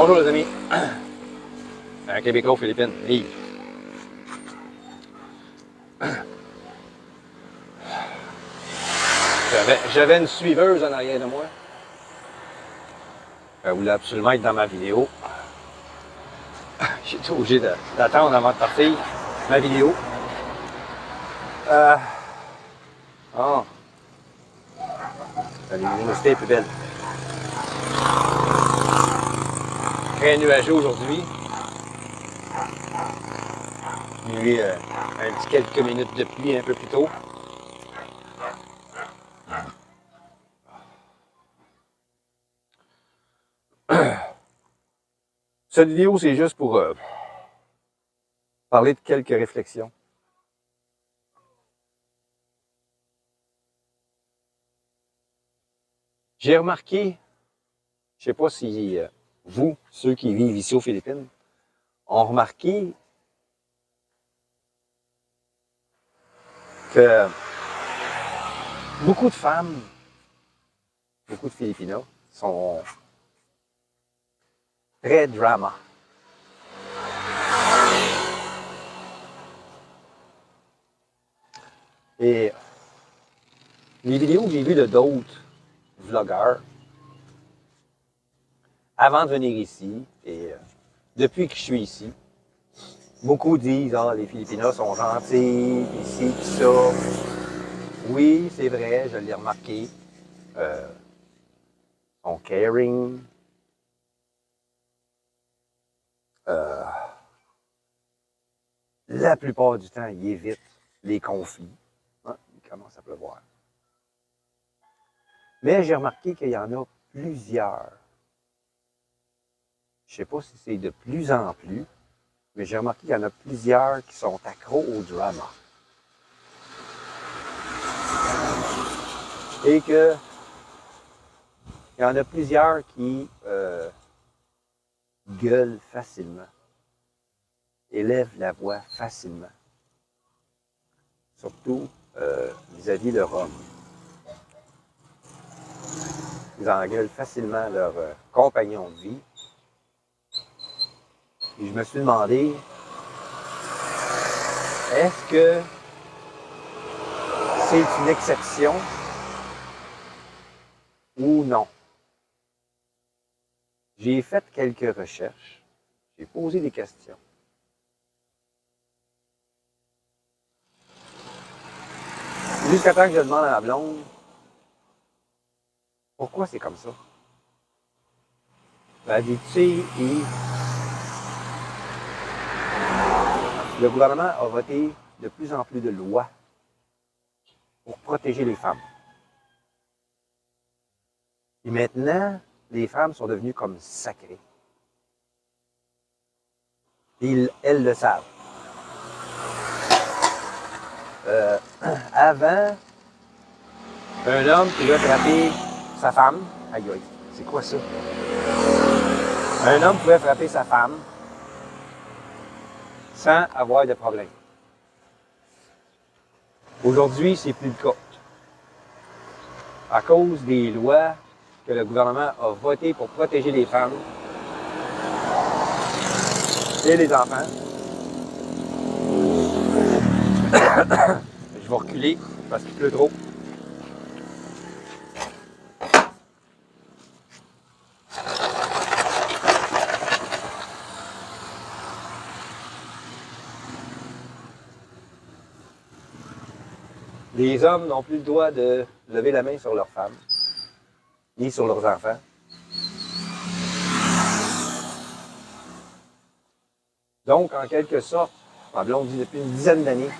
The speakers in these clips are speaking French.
Bonjour les amis, un Québécois aux Philippines, Yves. J'avais une suiveuse en arrière de moi. Elle voulait absolument être dans ma vidéo. J'ai été obligé d'attendre avant de partir ma vidéo. Oh, la luminosité est plus belle. Très nuageux aujourd'hui. Il y a eu un petit quelques minutes de pluie un peu plus tôt. Cette vidéo, c'est juste pour parler de quelques réflexions. J'ai remarqué, je sais pas si vous, ceux qui vivent ici aux Philippines, ont remarqué que beaucoup de femmes, beaucoup de Filipinos sont très drama. Et les vidéos que j'ai vues de d'autres vlogueurs, avant de venir ici, et depuis que je suis ici, beaucoup disent « Ah, les Filipinos sont gentils, ici, pis ça. » Oui, c'est vrai, je l'ai remarqué. Sont caring. La plupart du temps, ils évitent les conflits. Hein, il commence à pleuvoir. Mais j'ai remarqué qu'il y en a plusieurs. Je ne sais pas si c'est de plus en plus, mais j'ai remarqué qu'il y en a plusieurs qui sont accros au drama. Et que il y en a plusieurs qui gueulent facilement, élèvent la voix facilement, surtout vis-à-vis de Rome. Ils engueulent facilement leur compagnon de vie. Et je me suis demandé, est-ce que c'est une exception ou non? J'ai fait quelques recherches, j'ai posé des questions. Jusqu'à temps que je demande à ma blonde, pourquoi c'est comme ça? Ben, elle dit, tu sais, le gouvernement a voté de plus en plus de lois pour protéger les femmes. Et maintenant, les femmes sont devenues comme sacrées. Et elles le savent. Avant, un homme pouvait frapper sa femme. Aïe aïe, c'est quoi ça? Un homme pouvait frapper sa femme sans avoir de problème. Aujourd'hui, c'est plus le cas. À cause des lois que le gouvernement a votées pour protéger les femmes et les enfants. Je vais reculer parce qu'il pleut trop. Les hommes n'ont plus le droit de lever la main sur leurs femmes, ni sur leurs enfants. Donc, en quelque sorte, ma blonde dit depuis une dizaine d'années,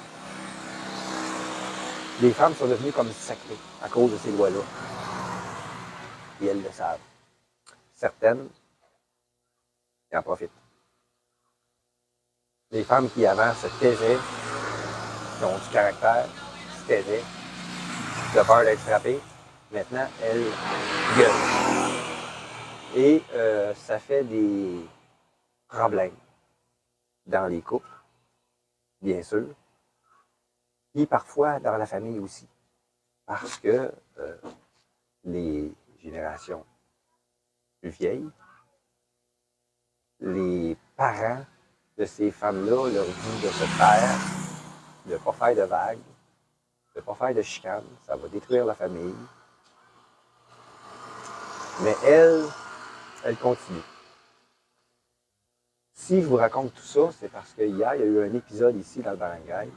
les femmes sont devenues comme sacrées à cause de ces lois-là. Et elles le savent. Certaines, y en profitent. Les femmes qui avant se taisaient, qui ont du caractère, se taisaient, de peur d'être frappées, maintenant, elles gueulent. Et ça fait des problèmes dans les couples, bien sûr, et parfois dans la famille aussi. Parce que les générations plus vieilles les parents de ces femmes-là leur disent de se taire, de ne pas faire de vagues, de ne pas faire de chicanes, ça va détruire la famille. Mais elle continue. Si je vous raconte tout ça, c'est parce qu'hier, il y a eu un épisode ici dans le barangay.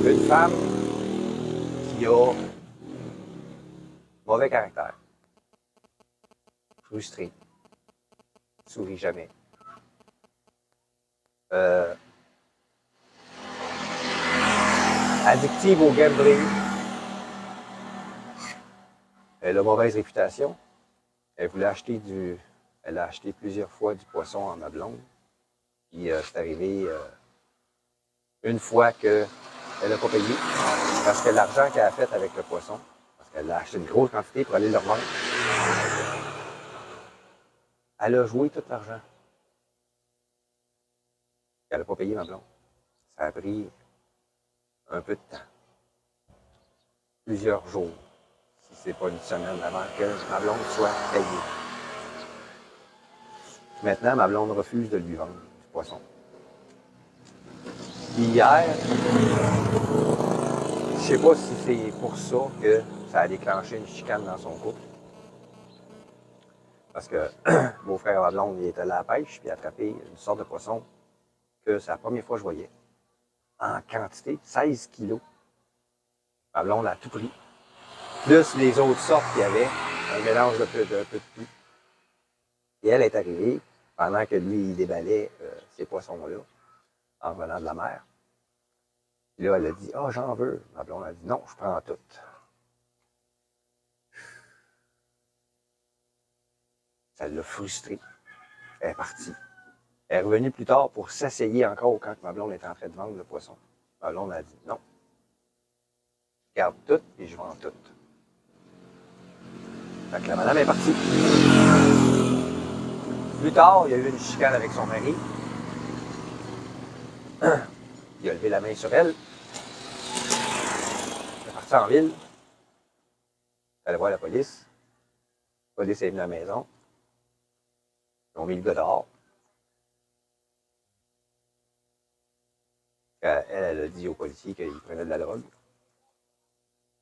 Une femme qui a mauvais caractère, frustrée, sourit jamais. Addictive au gambling. Elle a mauvaise réputation. Elle voulait acheter Elle a acheté plusieurs fois du poisson à ma blonde. Puis c'est arrivé une fois qu'elle n'a pas payé. Parce que l'argent qu'elle a fait avec le poisson, parce qu'elle a acheté une grosse quantité pour aller le revendre, elle a joué tout l'argent. Elle n'a pas payé ma blonde. Ça a pris un peu de temps. Plusieurs jours. Si c'est pas une semaine avant que ma blonde soit payée. Maintenant, ma blonde refuse de lui vendre du poisson. Puis hier, je sais pas si c'est pour ça que ça a déclenché une chicane dans son couple. Parce que mon frère ma blonde, il était allé à la pêche, puis il a attrapé une sorte de poisson que c'est la première fois que je voyais. En quantité, 16 kilos. Ma blonde a tout pris. Plus les autres sortes qu'il y avait, un mélange de peu de tout. Et elle est arrivée, pendant que lui, il déballait ces poissons-là, en revenant de la mer. Puis là, elle a dit, « Ah, j'en veux. » Ma blonde a dit, « Non, je prends tout. » Ça l'a frustrée. Elle est partie. Elle est revenue plus tard pour s'asseyer encore quand ma blonde était en train de vendre le poisson. Ma blonde a dit, « Non. Je garde tout et je vends tout. » Fait que la madame est partie. Plus tard, il y a eu une chicane avec son mari. Il a levé la main sur elle. Il est parti en ville. Il allait voir la police. La police est venue à la maison. Ils ont mis le gars dehors. Elle a dit aux policiers qu'il prenait de la drogue.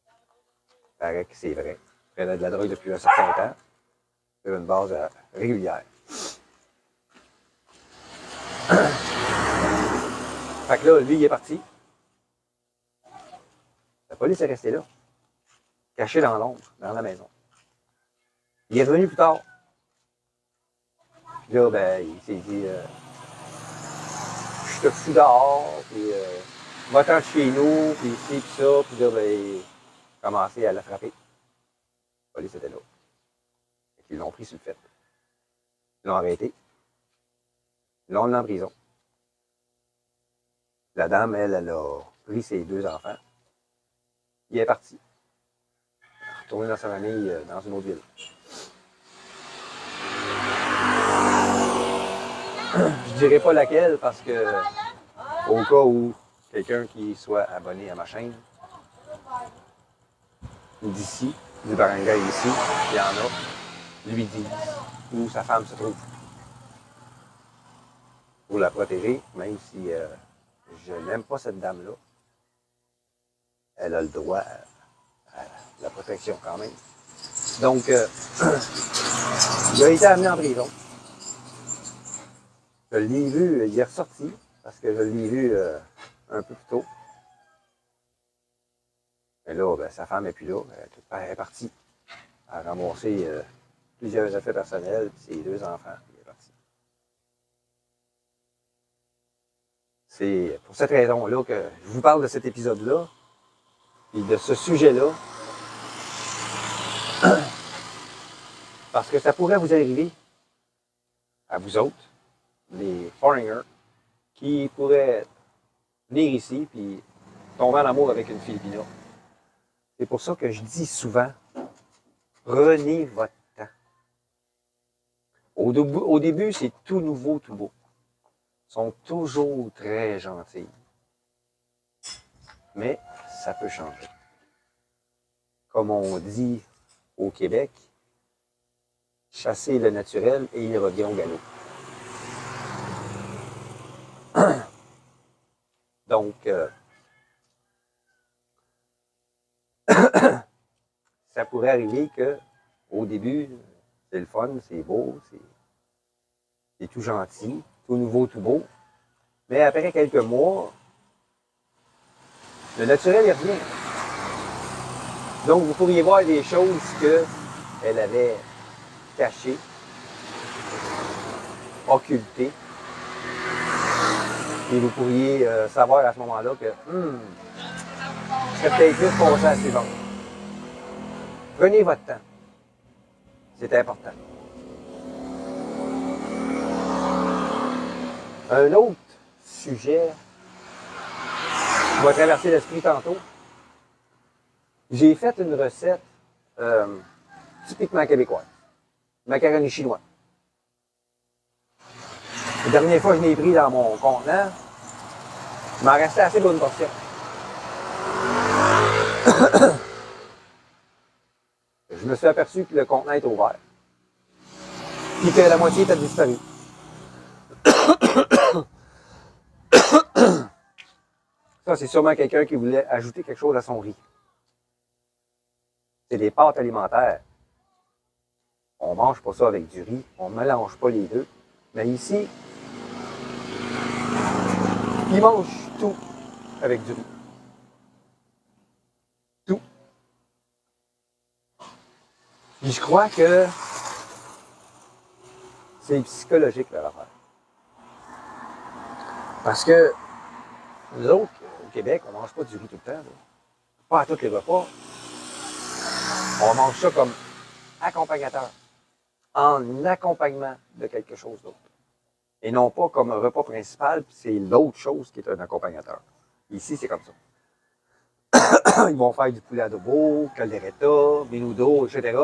Il paraît que c'est vrai. Il prenait de la drogue depuis un certain temps. Sur une base régulière. Fait que là, lui, il est parti. La police est restée là. Caché dans l'ombre, dans la maison. Il est revenu plus tard. Puis là, ben, il s'est dit, je te fous dehors, puis va-t'en chez nous, puis ici, puis ça. Puis là, ben, il a commencé à la frapper. La police était là. Ils l'ont pris sur le fait. Ils l'ont arrêté. Ils l'ont emmené en prison. La dame, elle a pris ses 2 enfants. Il est parti. Retourné dans sa famille, dans une autre ville. Je dirais pas laquelle parce que, au cas où quelqu'un qui soit abonné à ma chaîne, d'ici, du barangay ici, il y en a, lui disent où sa femme se trouve. Pour la protéger, même si je n'aime pas cette dame-là, elle a le droit à la protection quand même. Donc, il a été amené en prison. Je l'ai vu, il est ressorti, parce que je l'ai vu un peu plus tôt. Et là, ben, sa femme n'est plus là, elle est partie. Elle a ramassé plusieurs effets personnels, puis ses 2 enfants, puis elle est partie. C'est pour cette raison-là que je vous parle de cet épisode-là, puis de ce sujet-là, parce que ça pourrait vous arriver, à vous autres, les foreigners, qui pourraient venir ici, puis tomber en amour avec une Filipina. C'est pour ça que je dis souvent, prenez votre temps. Au début, c'est tout nouveau, tout beau. Ils sont toujours très gentils. Mais ça peut changer. Comme on dit au Québec, chasser le naturel et il revient au galop. Donc, ça pourrait arriver qu'au début, c'est le fun, c'est beau, c'est tout gentil, tout nouveau, tout beau. Mais après quelques mois, le naturel, il revient. Donc, vous pourriez voir des choses qu'elle avait cachées, occultées. Et vous pourriez savoir à ce moment-là que c'est peut-être juste passer à la suivante. Prenez votre temps. C'est important. Un autre sujet qui m'a traversé l'esprit tantôt. J'ai fait une recette typiquement québécoise. Macaroni chinois. La dernière fois que je l'ai pris dans mon contenant, il m'en restait assez pour une portion. Je me suis aperçu que le contenant était ouvert. Puis que la moitié était disparue. Ça, c'est sûrement quelqu'un qui voulait ajouter quelque chose à son riz. C'est des pâtes alimentaires. On ne mange pas ça avec du riz. On ne mélange pas les deux. Mais ici, ils mangent tout avec du riz. Tout. Puis je crois que c'est psychologique leur affaire. Parce que nous autres, au Québec, on ne mange pas du riz tout le temps. Là. Pas à tous les repas. On mange ça comme accompagnateur. En accompagnement de quelque chose d'autre. Et non pas comme un repas principal, puis c'est l'autre chose qui est un accompagnateur. Ici, c'est comme ça. Ils vont faire du poulet adobo, caldereta, menudo, etc.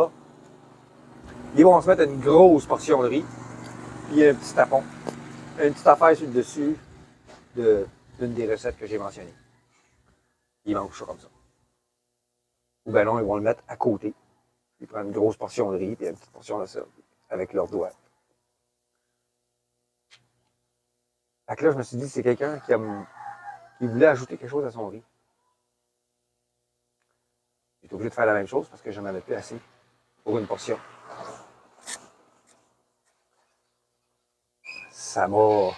Ils vont se mettre une grosse portion de riz, puis un petit tapon, une petite affaire sur le dessus d'une des recettes que j'ai mentionnées. Ils mangent ça comme ça. Ou bien non, ils vont le mettre à côté. Ils prennent une grosse portion de riz, puis une petite portion de ça, avec leurs doigts. Fait que là, je me suis dit, c'est quelqu'un qui voulait ajouter quelque chose à son riz. J'étais obligé de faire la même chose parce que j'en avais plus assez pour une portion. Ça m'a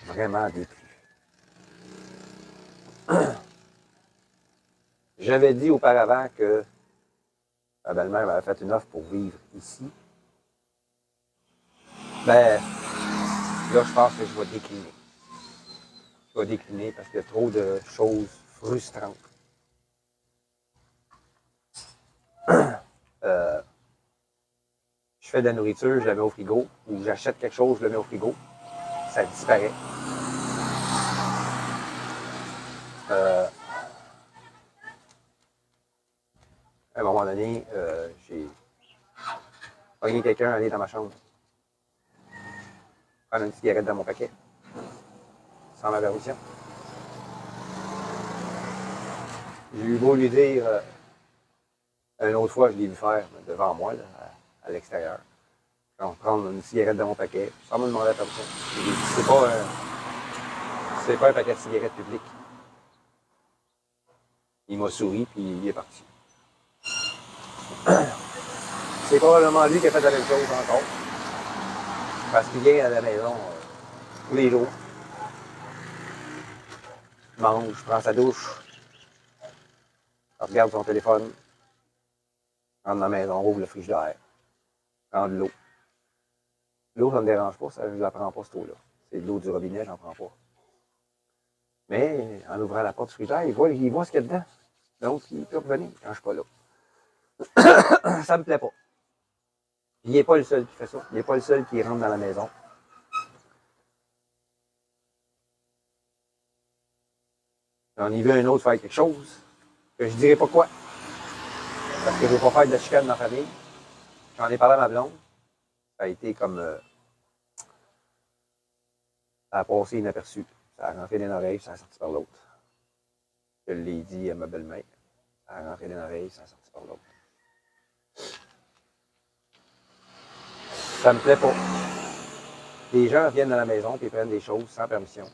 vraiment déplu. J'avais dit auparavant que ma belle-mère m'avait fait une offre pour vivre ici. Ben, là, je pense que je vais décliner. Je vais décliner parce qu'il y a trop de choses frustrantes. Je fais de la nourriture, je la mets au frigo, ou j'achète quelque chose, je le mets au frigo, ça disparaît. À un moment donné, j'ai pogné quelqu'un à aller dans ma chambre, prendre une cigarette dans mon paquet, sans ma permission. J'ai eu beau lui dire, une autre fois, je l'ai vu faire devant moi, là, à l'extérieur. Prendre une cigarette dans mon paquet, sans me demander la permission. C'est pas un paquet de cigarettes public. Il m'a souri, puis il est parti. C'est probablement lui qui a fait la même chose encore. Parce qu'il vient à la maison tous les jours. Il mange, prend sa douche, regarde son téléphone, rentre dans la maison, ouvre le frigidaire, prend de l'eau. L'eau, ça ne me dérange pas, ça, je ne la prends pas, cette eau-là. C'est de l'eau du robinet, j'en prends pas. Mais en ouvrant la porte du frigidaire, il voit ce qu'il y a dedans. Donc, il peut revenir quand je ne suis pas là. Ça me plaît pas. Il n'est pas le seul qui fait ça. Il n'est pas le seul qui rentre dans la maison. J'en ai vu un autre faire quelque chose, que je ne dirais pas quoi. Parce que je ne veux pas faire de la chicane dans la famille. J'en ai parlé à ma blonde. Ça a été comme... ça a passé inaperçu. Ça a rentré dans une oreille, ça a sorti par l'autre. Je l'ai dit à ma belle-mère. Ça a rentré dans une oreille, ça a sorti par l'autre. Ça me plaît pas. Les gens viennent dans la maison et prennent des choses sans permission.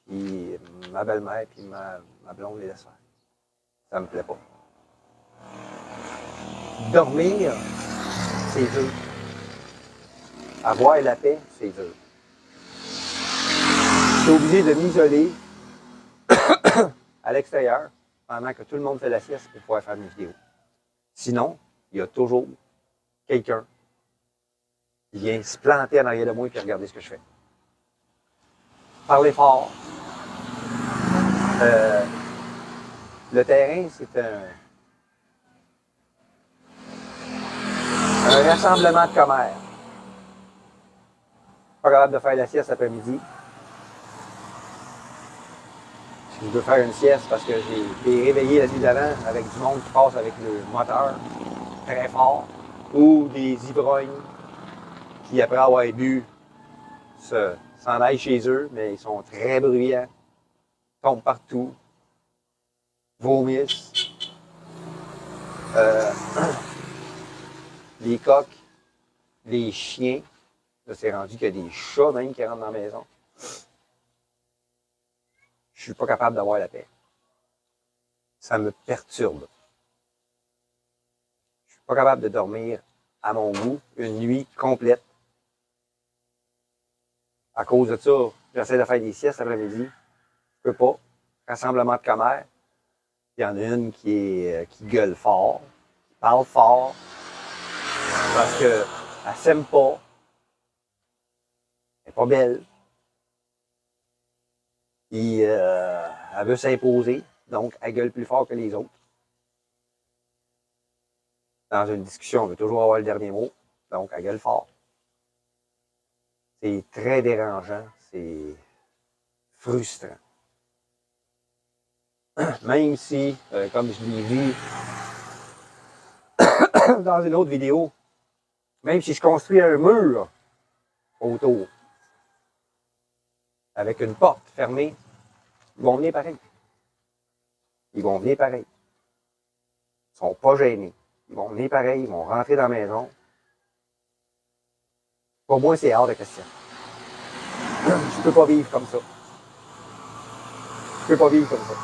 Puis ma belle-mère puis ma blonde les laisse faire. Ça me plaît pas. Dormir, c'est dur. Avoir la paix, c'est dur. Je suis obligé de m'isoler à l'extérieur pendant que tout le monde fait la sieste pour pouvoir faire mes vidéos. Sinon, il y a toujours quelqu'un qui vient se planter en arrière de moi et regarder ce que je fais. Parler fort. Le terrain, c'est un rassemblement de commères. Pas capable de faire la sieste après-midi. Si je veux faire une sieste parce que j'ai été réveillé la nuit d'avant avec du monde qui passe avec le moteur très fort, ou des ivrognes qui, après avoir bu, s'en aillent chez eux, mais ils sont très bruyants, tombent partout, vomissent. Les coqs, les chiens, là c'est rendu qu'il y a des chats même qui rentrent dans la maison. Je suis pas capable d'avoir la paix. Ça me perturbe. Je suis pas capable de dormir à mon goût une nuit complète. À cause de ça, j'essaie de faire des siestes l'après-midi. Je peux pas. Rassemblement de commères. Il y en a une qui gueule fort, qui parle fort, parce qu'elle s'aime pas. Elle est pas belle. Et elle veut s'imposer, donc elle gueule plus fort que les autres. Dans une discussion, on veut toujours avoir le dernier mot, donc elle gueule fort. C'est très dérangeant, c'est frustrant. Même si, comme je l'ai vu dans une autre vidéo, même si je construis un mur autour, avec une porte fermée, ils vont venir pareil. Ils vont venir pareil. Ils sont pas gênés. Ils vont venir pareil, ils vont rentrer dans la maison. Pour moi, c'est hors de question. Je peux pas vivre comme ça. Je peux pas vivre comme ça.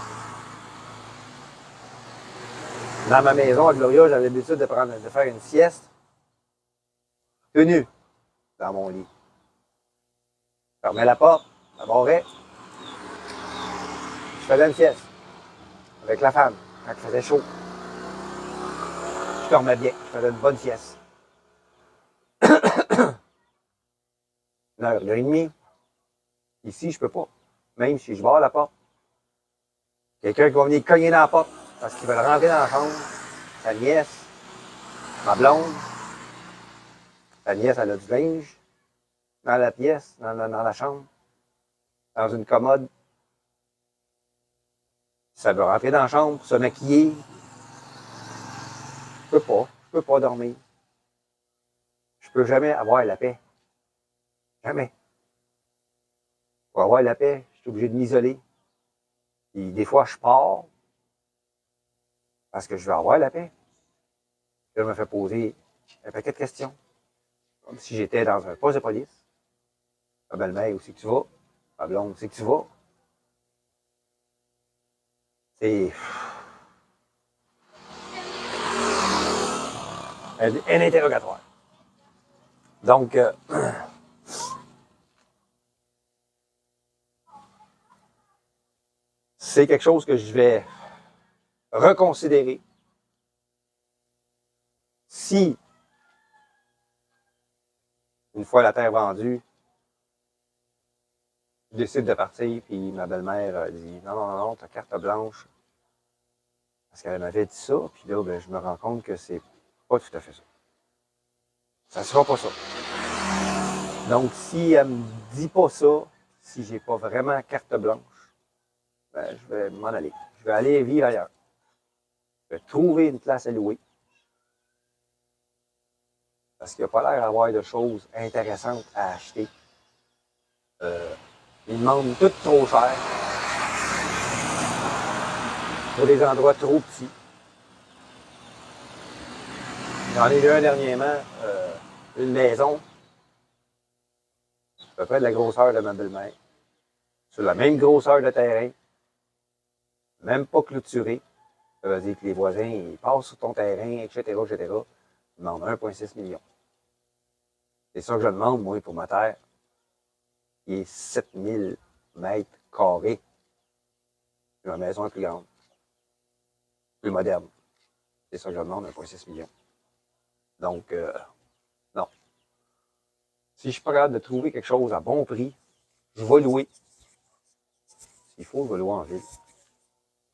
Dans ma maison à Gloria, j'avais l'habitude de faire une sieste tenue dans mon lit. Je fermais la porte, la barrais. Je faisais une sieste avec la femme quand il faisait chaud. Je dormais bien, je faisais une bonne sieste. 1h30. Ici, je peux pas. Même si je barre la porte. Quelqu'un qui va venir cogner dans la porte parce qu'ils veulent rentrer dans la chambre. Sa nièce, ma blonde. Sa nièce, elle a du linge dans la pièce, dans la chambre, dans une commode. Ça veut rentrer dans la chambre, se maquiller. Je peux pas dormir. Je peux jamais avoir la paix. Jamais. Pour avoir la paix, je suis obligé de m'isoler. Et des fois, je pars parce que je veux avoir la paix. Je me fais poser un paquet de questions. Comme si j'étais dans un poste de police. Ma belle-mère, où c'est que tu vas? Ma blonde, où c'est que tu vas? C'est un interrogatoire. Donc, c'est quelque chose que je vais reconsidérer. Si, une fois la terre vendue, je décide de partir, puis ma belle-mère dit « Non, t'as carte blanche. » Parce qu'elle m'avait dit ça, puis là, ben, je me rends compte que c'est pas tout à fait ça. Ça sera pas ça. Donc, si elle me dit pas ça, si j'ai pas vraiment carte blanche, ben, je vais m'en aller. Je vais aller vivre ailleurs. Je vais trouver une place à louer. Parce qu'il n'y a pas l'air d'avoir de choses intéressantes à acheter. Ils demandent tout trop cher. Pour des endroits trop petits. J'en ai eu un dernièrement, une maison à peu près de la grosseur de ma belle-mère, sur la même grosseur de terrain, même pas clôturé. Ça veut dire que les voisins, ils passent sur ton terrain, etc., etc. Ils demandent 1,6 million. C'est ça que je demande, moi, pour ma terre, qui est 7000 mètres carrés. Ma maison est plus grande, plus moderne. C'est ça que je demande, 1,6 million. Donc, non. Si je suis pas capable de trouver quelque chose à bon prix, je vais louer. S'il faut, je vais louer en ville.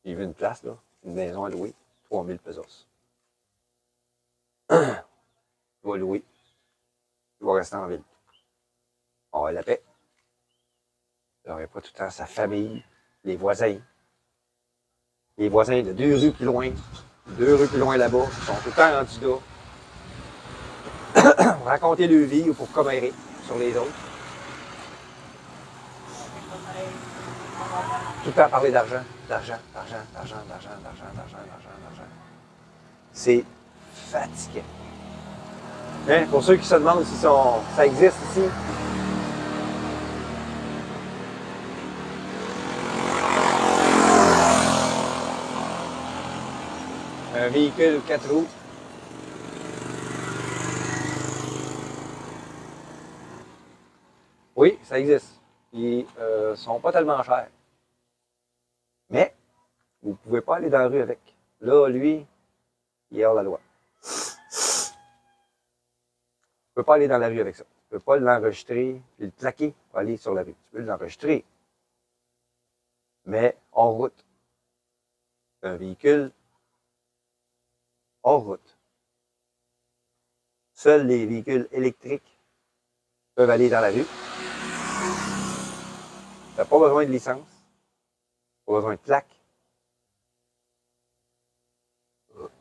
J'ai vu une place, là, une maison à louer, 3000 pesos. Je vais louer. Je vais rester en ville. On va avoir la paix. Il n'aurait pas tout le temps sa famille, les voisins. Les voisins de 2 rues plus loin, 2 rues plus loin là-bas, sont tout le temps rendus là. Raconter leur vie ou pour commérer sur les autres. Tout le temps parler d'argent, d'argent, d'argent, d'argent, d'argent, d'argent, d'argent, d'argent, d'argent. C'est fatigant. Hein? Pour ceux qui se demandent si ça existe ici, un véhicule 4 roues, oui, ça existe. Ils sont pas tellement chers. Mais, vous ne pouvez pas aller dans la rue avec. Là, lui, il est hors la loi. Tu ne peux pas aller dans la rue avec ça. Tu ne peux pas l'enregistrer et le plaquer pour aller sur la rue. Tu peux l'enregistrer, mais hors route. Un véhicule hors route. Seuls les véhicules électriques peuvent aller dans la rue. Tu n'as pas besoin de licence. Pas besoin de plaque.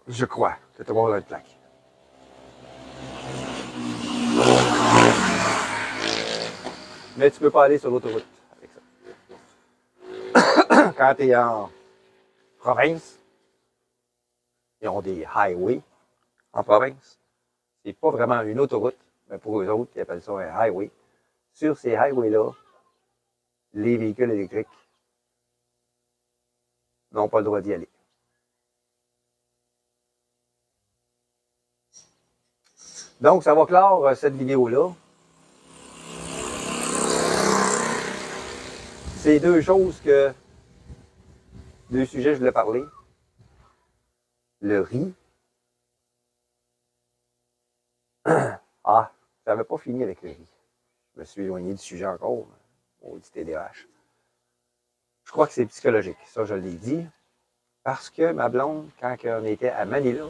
Je crois que tu n'as pas besoin de plaque. Mais tu ne peux pas aller sur l'autoroute avec ça. Quand tu es en province, ils ont des highways en province. C'est pas vraiment une autoroute, mais pour eux autres, ils appellent ça un highway. Sur ces highways-là, les véhicules électriques n'ont pas le droit d'y aller. Donc, ça va clore cette vidéo-là. C'est deux sujets que je voulais parler. Le riz. Ah, ça n'avait pas fini avec le riz. Je me suis éloigné du sujet encore. Mon petit TDAH. Je crois que c'est psychologique. Ça, je l'ai dit. Parce que ma blonde, quand on était à Manila,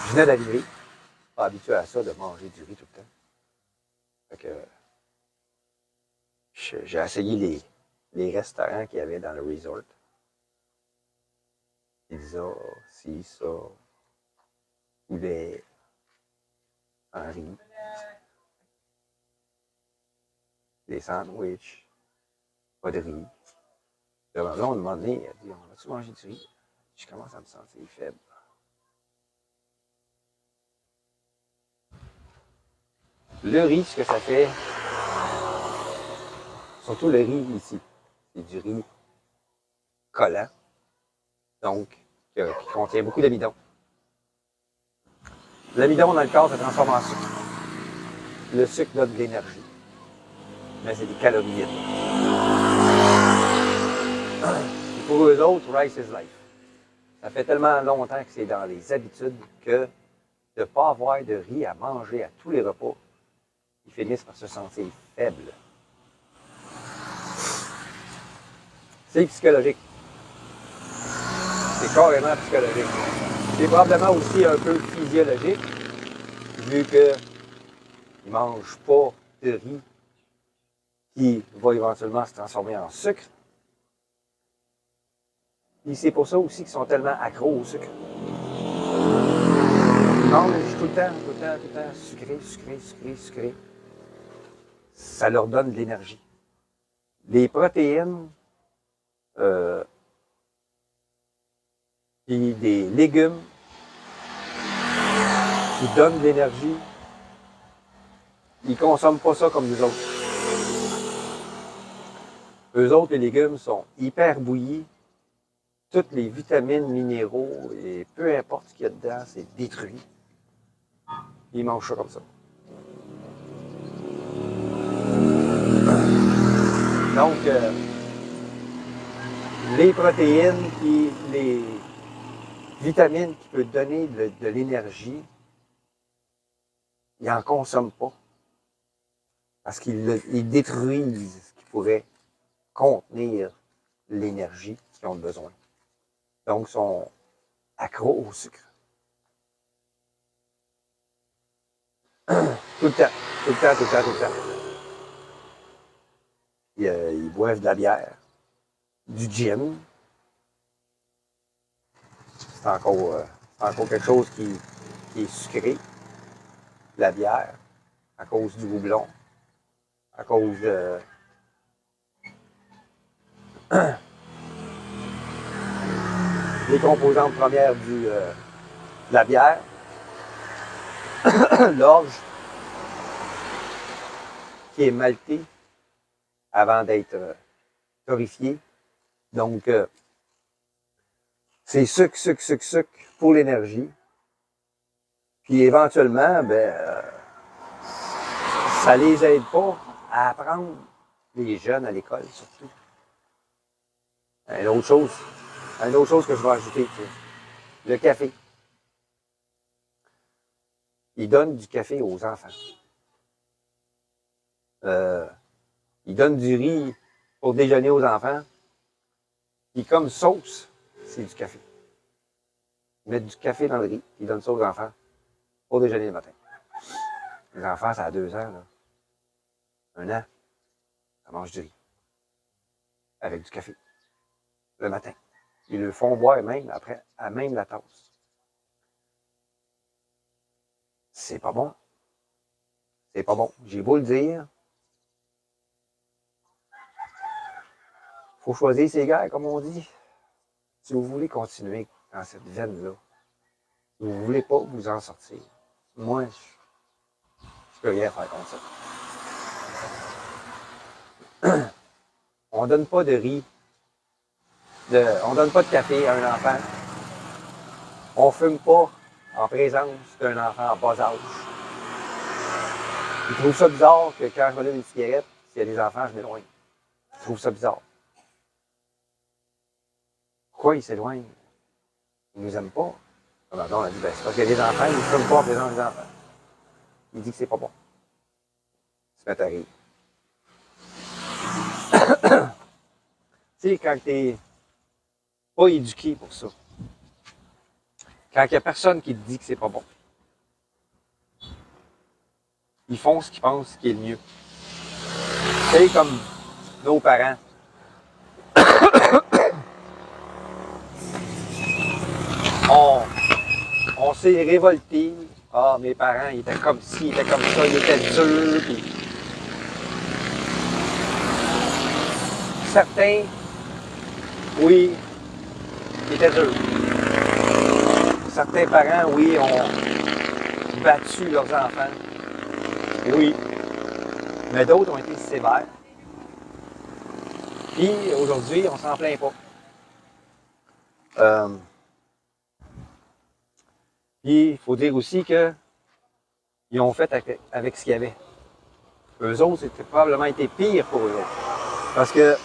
je venais d'arriver. Pas habitué à ça, de manger du riz tout le temps. Fait que j'ai essayé les restaurants qu'il y avait dans le resort. Pizza, ci, ça, poulet, en riz, des sandwichs, pas de riz. Là, on m'a demandé, elle a dit, on va-tu manger du riz? Je commence à me sentir faible. Le riz, ce que ça fait, surtout le riz ici, c'est du riz collant, donc qui contient beaucoup d'amidon. L'amidon dans le corps se transforme en sucre. Le sucre donne de l'énergie, mais c'est des calories vides. Et pour eux autres, rice is life. Ça fait tellement longtemps que c'est dans les habitudes que de ne pas avoir de riz à manger à tous les repas, ils finissent par se sentir faibles. C'est psychologique. C'est carrément psychologique. C'est probablement aussi un peu physiologique, vu qu'ils ne mangent pas de riz qui va éventuellement se transformer en sucre. Et c'est pour ça aussi qu'ils sont tellement accros au sucre. Ils mangent tout le temps, sucré. Ça leur donne de l'énergie. Les protéines et des légumes qui donnent de l'énergie, Ils ne consomment pas ça comme nous autres. Eux autres, les légumes sont hyper bouillis. Toutes les vitamines, minéraux et peu importe ce qu'il y a dedans, c'est détruit. Ils mangent ça comme ça. Donc, les protéines et les vitamines qui peuvent donner de l'énergie, ils n'en consomment pas. Parce qu'ils détruisent ce qui pourrait contenir l'énergie qu'ils ont besoin. Donc, ils sont accros au sucre. Tout le temps, tout le temps, tout le temps, tout le temps. Ils boivent de la bière, du gin. C'est encore quelque chose qui est sucré. De la bière, à cause du houblon, à cause des composantes premières de la bière, l'orge, qui est maltée avant d'être torréfiée. Donc, c'est sucre, sucre, sucre, sucre pour l'énergie. Puis éventuellement, ça les aide pas à apprendre, les jeunes à l'école surtout. Une autre chose que je vais ajouter, le café. Ils donnent du café aux enfants. Ils donnent du riz pour déjeuner aux enfants. Puis comme sauce, c'est du café. Ils mettent du café dans le riz, ils donnent ça aux enfants pour déjeuner le matin. Les enfants, ça a 2 ans, là. 1 an, ça mange du riz. Avec du café. Le matin. Ils le font boire même après, à même la tasse. C'est pas bon. C'est pas bon. J'ai beau le dire. Faut choisir ses gars, comme on dit. Si vous voulez continuer dans cette veine-là, si vous voulez pas vous en sortir, moi, je peux rien faire comme ça. On donne pas de riz, on donne pas de café à un enfant. On fume pas en présence d'un enfant en bas âge. Ils trouvent ça bizarre que quand je me donne une cigarette, s'il y a des enfants, je m'éloigne. Ils trouvent ça bizarre. Pourquoi ils s'éloignent? Ils nous aiment pas. On a dit, c'est parce qu'il y a des enfants, ils ne fument pas en présence des enfants. Il dit que c'est pas bon. Ils se mettent à rire. Tu sais, quand t'es pas éduqué pour ça, quand il n'y a personne qui te dit que c'est pas bon, ils font ce qu'ils pensent qui est le mieux. C'est comme nos parents. On s'est révolté. Ah, mes parents, ils étaient comme ci, ils étaient comme ça, ils étaient durs. Puis... Certains, oui, ils étaient durs. Certains parents, oui, ont battu leurs enfants. Oui. Mais d'autres ont été sévères. Puis aujourd'hui, on s'en plaint pas. Puis il faut dire aussi qu'ils ont fait avec ce qu'il y avait. Eux autres, c'était probablement été pire pour eux autres. Parce que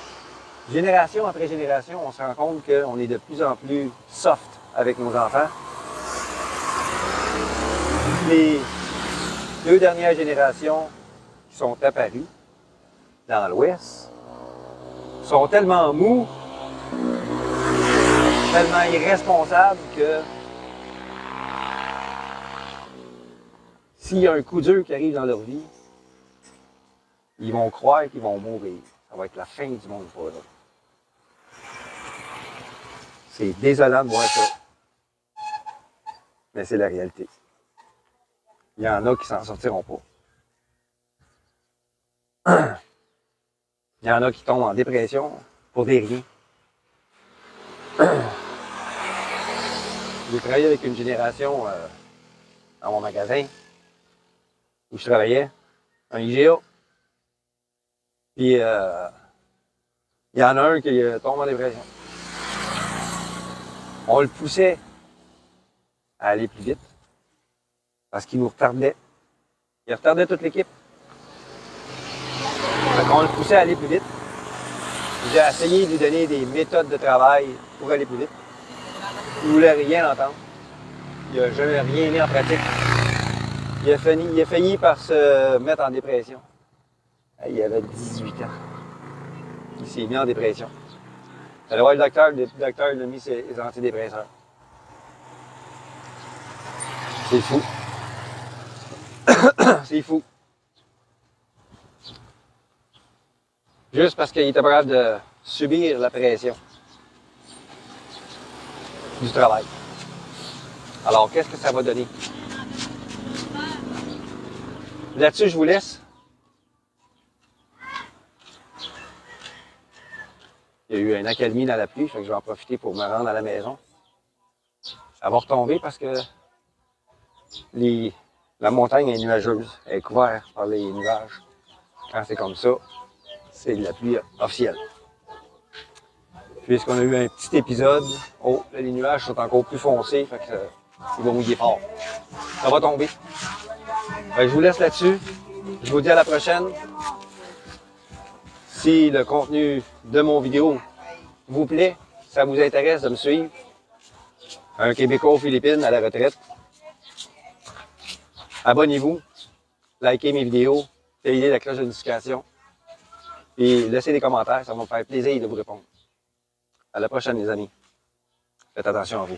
génération après génération, on se rend compte qu'on est de plus en plus soft avec nos enfants. Les 2 dernières générations qui sont apparues dans l'Ouest sont tellement mous, tellement irresponsables que s'il y a un coup dur qui arrive dans leur vie, ils vont croire qu'ils vont mourir. Ça va être la fin du monde pour eux. C'est désolant de voir ça. Mais c'est la réalité. Il y en a qui s'en sortiront pas. Il y en a qui tombent en dépression pour des riens. J'ai travaillé avec une génération dans mon magasin où je travaillais. un IGA. Puis, il y en a un qui tombe en dépression. On le poussait à aller plus vite parce qu'il nous retardait. Il retardait toute l'équipe. On le poussait à aller plus vite. J'ai essayé de lui donner des méthodes de travail pour aller plus vite. Il ne voulait rien entendre. Il n'a jamais rien mis en pratique. Il a failli par se mettre en dépression. Il avait 18 ans. Il s'est mis en dépression. Allez voir le docteur lui a mis ses antidépresseurs. C'est fou. C'est fou. Juste parce qu'il était pas capable de subir la pression du travail. Alors, qu'est-ce que ça va donner? Là-dessus, je vous laisse. Il y a eu une accalmie dans la pluie, fait que je vais en profiter pour me rendre à la maison. Ça va retomber parce que la montagne est nuageuse. Elle est couverte par les nuages. Quand c'est comme ça, c'est de la pluie officielle. Puisqu'on a eu un petit épisode, oh, là, les nuages sont encore plus foncés, fait que il va mouiller fort. Ça va tomber. Fait que je vous laisse là-dessus. Je vous dis à la prochaine. Si le contenu de mon vidéo vous plaît, ça vous intéresse de me suivre, un Québécois aux Philippines à la retraite, abonnez-vous, likez mes vidéos, payez la cloche de notification et laissez des commentaires, ça va me faire plaisir de vous répondre. À la prochaine, les amis. Faites attention à vous.